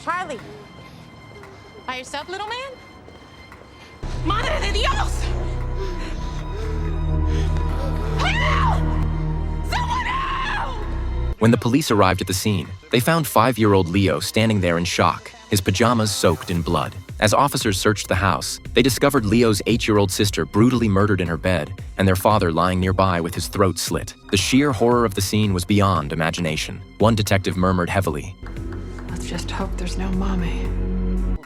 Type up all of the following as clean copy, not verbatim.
Charlie. By yourself, little man? Madre de Dios! Help! Someone help! When the police arrived at the scene, they found 5-year-old Leo standing there in shock, his pajamas soaked in blood. As officers searched the house, they discovered Leo's 8-year-old sister brutally murdered in her bed and their father lying nearby with his throat slit. The sheer horror of the scene was beyond imagination. One detective murmured heavily, Let's just hope there's no mommy.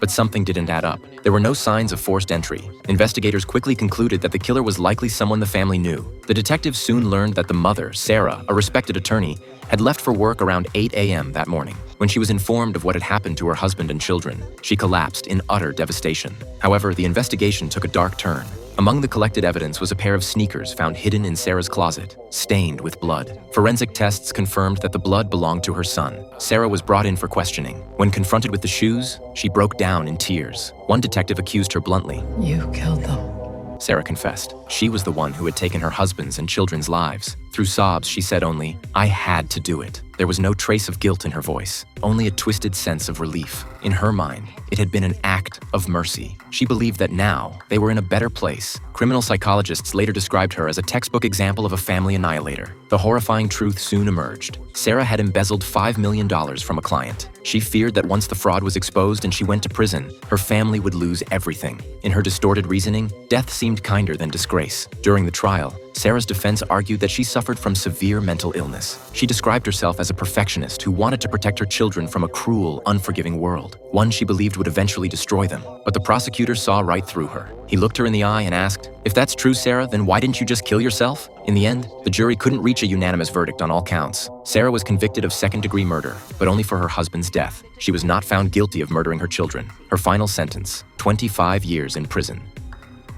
but something didn't add up. There were no signs of forced entry. Investigators quickly concluded that the killer was likely someone the family knew. The detectives soon learned that the mother, Sarah, a respected attorney, had left for work around 8 a.m. that morning. When she was informed of what had happened to her husband and children, she collapsed in utter devastation. However, the investigation took a dark turn. Among the collected evidence was a pair of sneakers found hidden in Sarah's closet, stained with blood. Forensic tests confirmed that the blood belonged to her son. Sarah was brought in for questioning. When confronted with the shoes, she broke down in tears. One detective accused her bluntly. You killed them. Sarah confessed. She was the one who had taken her husband's and children's lives. Through sobs, she said only, I had to do it. There was no trace of guilt in her voice, only a twisted sense of relief. In her mind, it had been an act of mercy. She believed that now they were in a better place. Criminal psychologists later described her as a textbook example of a family annihilator. The horrifying truth soon emerged. Sarah had embezzled $5 million from a client. She feared that once the fraud was exposed and she went to prison, her family would lose everything. In her distorted reasoning, death seemed kinder than disgrace. During the trial, Sarah's defense argued that she suffered from severe mental illness. She described herself as a perfectionist who wanted to protect her children from a cruel, unforgiving world, one she believed would eventually destroy them. But the prosecutor saw right through her. He looked her in the eye and asked, if that's true, Sarah, then why didn't you just kill yourself? In the end, the jury couldn't reach a unanimous verdict on all counts. Sarah was convicted of second-degree murder, but only for her husband's death. She was not found guilty of murdering her children. Her final sentence, 25 years in prison.